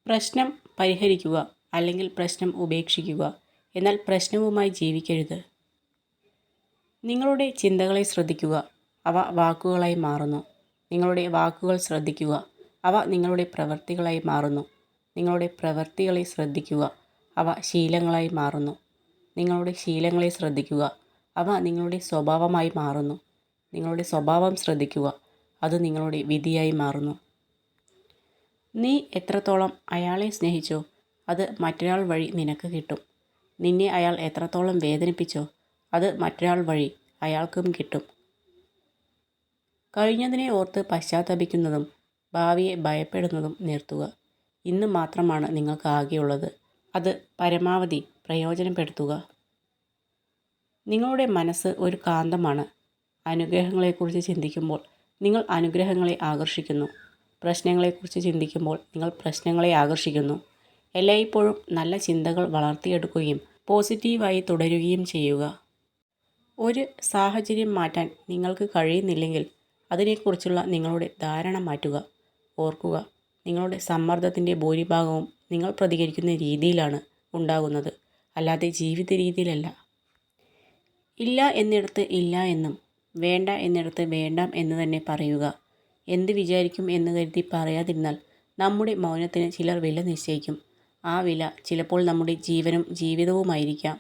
പ്രശ്നം പരിഹരിക്കുക അല്ലെങ്കിൽ പ്രശ്നം ഉപേക്ഷിക്കുക, എന്നാൽ പ്രശ്നവുമായി ജീവിക്കരുത്. നിങ്ങളുടെ ചിന്തകളെ ശ്രദ്ധിക്കുക, അവ വാക്കുകളായി മാറുന്നു. നിങ്ങളുടെ വാക്കുകൾ ശ്രദ്ധിക്കുക, അവ നിങ്ങളുടെ പ്രവൃത്തികളായി മാറുന്നു. നിങ്ങളുടെ പ്രവൃത്തികളെ ശ്രദ്ധിക്കുക, അവ ശീലങ്ങളായി മാറുന്നു. നിങ്ങളുടെ ശീലങ്ങളെ ശ്രദ്ധിക്കുക, അവ നിങ്ങളുടെ സ്വഭാവമായി മാറുന്നു. നിങ്ങളുടെ സ്വഭാവം ശ്രദ്ധിക്കുക, അത് നിങ്ങളുടെ വിധിയായി മാറുന്നു. നീ എത്രത്തോളം അയാളെ സ്നേഹിച്ചോ അത് മറ്റൊരാൾ വഴി നിനക്ക് കിട്ടും. നിന്നെ അയാൾ എത്രത്തോളം വേദനിപ്പിച്ചോ അത് മറ്റൊരാൾ വഴി അയാൾക്കും കിട്ടും. കഴിഞ്ഞതിനെ ഓർത്ത് പശ്ചാത്തപിക്കുന്നതും ഭാവിയെ ഭയപ്പെടുന്നതും നിർത്തുക. ഇന്ന് മാത്രമാണ് നിങ്ങൾക്ക് ആകെയുള്ളത്. അത് പരമാവധി പ്രയോജനപ്പെടുത്തുക. നിങ്ങളുടെ മനസ്സ് ഒരു കാന്തമാണ്. അനുഗ്രഹങ്ങളെക്കുറിച്ച് ചിന്തിക്കുമ്പോൾ നിങ്ങൾ അനുഗ്രഹങ്ങളെ ആകർഷിക്കുന്നു. പ്രശ്നങ്ങളെക്കുറിച്ച് ചിന്തിക്കുമ്പോൾ നിങ്ങൾ പ്രശ്നങ്ങളെ ആകർഷിക്കുന്നു. എല്ലായ്പ്പോഴും നല്ല ചിന്തകൾ വളർത്തിയെടുക്കുകയും പോസിറ്റീവായി തുടരുകയും ചെയ്യുക. ഒരു സാഹചര്യം മാറ്റാൻ നിങ്ങൾക്ക് കഴിയുന്നില്ലെങ്കിൽ അതിനെക്കുറിച്ചുള്ള നിങ്ങളുടെ ധാരണ മാറ്റുക. ഓർക്കുക, നിങ്ങളുടെ സമ്മർദ്ദത്തിൻ്റെ ഭൂരിഭാഗവും നിങ്ങൾ പ്രതികരിക്കുന്ന രീതിയിലാണ് ഉണ്ടാകുന്നത്, അല്ലാതെ ജീവിത രീതിയിലല്ല. ഇല്ല എന്നിടത്ത് ഇല്ല എന്നും വേണ്ട എന്നിടത്ത് വേണ്ടാം എന്ന് തന്നെ പറയുക. എന്ത് വിചാരിക്കും എന്ന് കരുതി പറയാതിരുന്നാൽ നമ്മുടെ മൗനത്തിന് ചിലർ വില നിശ്ചയിക്കും. ആ വില ചിലപ്പോൾ നമ്മുടെ ജീവനും ജീവിതവുമായിരിക്കാം.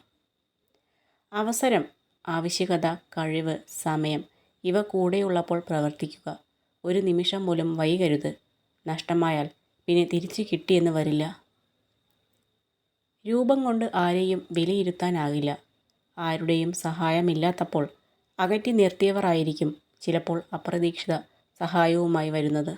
അവസരം, ആവശ്യകത, കഴിവ്, സമയം ഇവ കൂടെയുള്ളപ്പോൾ പ്രവർത്തിക്കുക. ഒരു നിമിഷം പോലും വൈകരുത്. നഷ്ടമായാൽ പിന്നെ തിരിച്ചു കിട്ടിയെന്ന് വരില്ല. രൂപം കൊണ്ട് ആരെയും വിലയിരുത്താനാകില്ല. ആരുടെയും സഹായമില്ലാത്തപ്പോൾ അകറ്റി നിർത്തിയവർ ആയിരിക്കും ചിലപ്പോൾ അപ്രതീക്ഷിത സഹായവുമായി വരുന്നത്.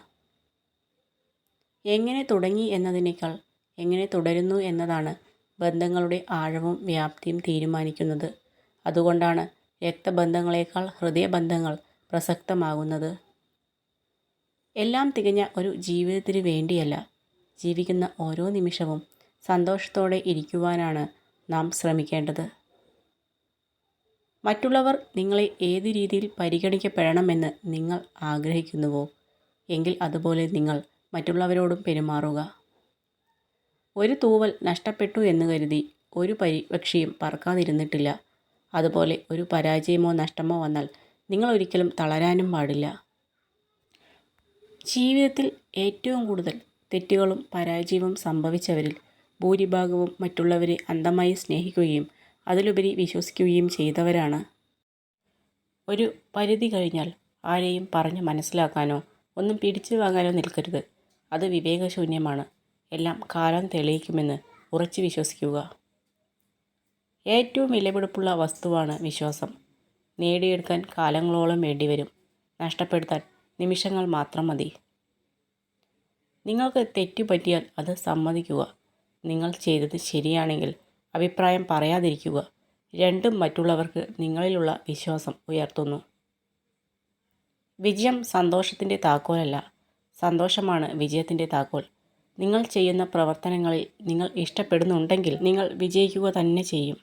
എങ്ങനെ തുടങ്ങി എന്നതിനേക്കാൾ എങ്ങനെ തുടരുന്നു എന്നതാണ് ബന്ധങ്ങളുടെ ആഴവും വ്യാപ്തിയും തീരുമാനിക്കുന്നത്. അതുകൊണ്ടാണ് രക്തബന്ധങ്ങളെക്കാൾ ഹൃദയബന്ധങ്ങൾ പ്രസക്തമാകുന്നത്. എല്ലാം തികഞ്ഞ ഒരു ജീവിതത്തിന് വേണ്ടിയല്ല, ജീവിക്കുന്ന ഓരോ നിമിഷവും സന്തോഷത്തോടെ ഇരിക്കുവാനാണ് നാം ശ്രമിക്കേണ്ടത്. മറ്റുള്ളവർ നിങ്ങളെ ഏത് രീതിയിൽ പരിഗണിക്കപ്പെടണമെന്ന് നിങ്ങൾ ആഗ്രഹിക്കുന്നുവോ എങ്കിൽ അതുപോലെ നിങ്ങൾ മറ്റുള്ളവരോടും പെരുമാറുക. ഒരു തൂവൽ നഷ്ടപ്പെട്ടു എന്ന് കരുതി ഒരു പക്ഷിയും പറക്കാതിരുന്നിട്ടില്ല. അതുപോലെ ഒരു പരാജയമോ നഷ്ടമോ വന്നാൽ നിങ്ങൾ ഒരിക്കലും തളരാനും പാടില്ല. ജീവിതത്തിൽ ഏറ്റവും കൂടുതൽ തെറ്റുകളും പരാജയവും സംഭവിച്ചവരിൽ ഭൂരിഭാഗവും മറ്റുള്ളവരെ അന്ധമായി സ്നേഹിക്കുകയും അതിലുപരി വിശ്വസിക്കുകയും ചെയ്തവരാണ്. ഒരു പരിധി കഴിഞ്ഞാൽ ആരെയും പറഞ്ഞ് മനസ്സിലാക്കാനോ ഒന്നും പിടിച്ചു വാങ്ങാനോ നിൽക്കരുത്. അത് വിവേകശൂന്യമാണ്. എല്ലാം കാലം തെളിയിക്കുമെന്ന് ഉറച്ചു വിശ്വസിക്കുക. ഏറ്റവും വിലപിടിപ്പുള്ള വസ്തുവാണ് വിശ്വാസം. നേടിയെടുക്കാൻ കാലങ്ങളോളം വേണ്ടിവരും, നഷ്ടപ്പെടുത്താൻ നിമിഷങ്ങൾ മാത്രം മതി. നിങ്ങൾക്ക് തെറ്റുപറ്റിയാൽ അത് സമ്മതിക്കുക. നിങ്ങൾ ചെയ്തത് ശരിയാണെങ്കിൽ അഭിപ്രായം പറയാതിരിക്കുക. രണ്ടും മറ്റുള്ളവർക്ക് നിങ്ങളിലുള്ള വിശ്വാസം ഉയർത്തുന്നു. വിജയം സന്തോഷത്തിൻ്റെ താക്കോലല്ല, സന്തോഷമാണ് വിജയത്തിൻ്റെ താക്കോൽ. നിങ്ങൾ ചെയ്യുന്ന പ്രവർത്തനങ്ങളിൽ നിങ്ങൾ ഇഷ്ടപ്പെടുന്നുണ്ടെങ്കിൽ നിങ്ങൾ വിജയിക്കുക തന്നെ ചെയ്യും.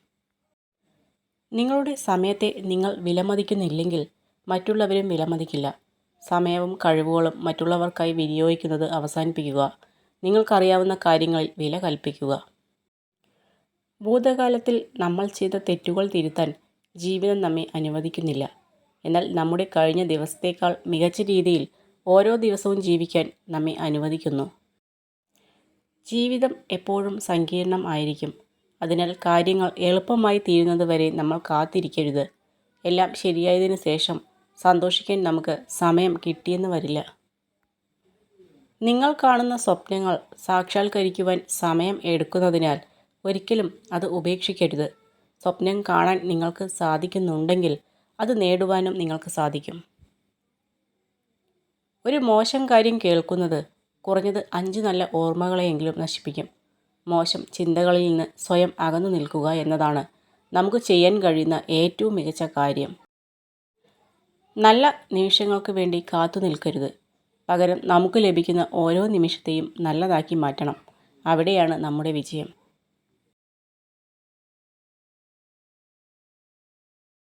നിങ്ങളുടെ സമയത്തെ നിങ്ങൾ വിലമതിക്കുന്നില്ലെങ്കിൽ മറ്റുള്ളവരും വിലമതിക്കില്ല. സമയവും കഴിവുകളും മറ്റുള്ളവർക്കായി വിനിയോഗിക്കുന്നത് അവസാനിപ്പിക്കുക. നിങ്ങൾക്കറിയാവുന്ന കാര്യങ്ങളിൽ വില കൽപ്പിക്കുക. ഭൂതകാലത്തിൽ നമ്മൾ ചെയ്ത തെറ്റുകൾ തിരുത്താൻ ജീവിതം നമ്മെ അനുവദിക്കുന്നില്ല. എന്നാൽ നമ്മുടെ കഴിഞ്ഞ ദിവസത്തേക്കാൾ മികച്ച രീതിയിൽ ഓരോ ദിവസവും ജീവിക്കാൻ നമ്മെ അനുവദിക്കുന്നു. ജീവിതം എപ്പോഴും സങ്കീർണം ആയിരിക്കും. അതിനാൽ കാര്യങ്ങൾ എളുപ്പമായി തീരുന്നത് വരെ നമ്മൾ കാത്തിരിക്കരുത്. എല്ലാം ശരിയായതിനു ശേഷം സന്തോഷിക്കാൻ നമുക്ക് സമയം കിട്ടിയെന്ന് വരില്ല. നിങ്ങൾ കാണുന്ന സ്വപ്നങ്ങൾ സാക്ഷാത്കരിക്കുവാൻ സമയം എടുക്കുന്നതിനാൽ ഒരിക്കലും അത് ഉപേക്ഷിക്കരുത്. സ്വപ്നം കാണാൻ നിങ്ങൾക്ക് സാധിക്കുന്നുണ്ടെങ്കിൽ അത് നേടുവാനും നിങ്ങൾക്ക് സാധിക്കും. ഒരു മോശം കാര്യം കേൾക്കുന്നത് കുറഞ്ഞത് 5 നല്ല ഓർമ്മകളെയെങ്കിലും നശിപ്പിക്കും. മോശം ചിന്തകളിൽ നിന്ന് സ്വയം അകന്നു നിൽക്കുക എന്നതാണ് നമുക്ക് ചെയ്യാൻ കഴിയുന്ന ഏറ്റവും മികച്ച കാര്യം. നല്ല നിമിഷങ്ങൾക്ക് വേണ്ടി കാത്തു നിൽക്കരുത്. പകരം നമുക്ക് ലഭിക്കുന്ന ഓരോ നിമിഷത്തെയും നല്ലതാക്കി മാറ്റണം. അവിടെയാണ് നമ്മുടെ വിജയം.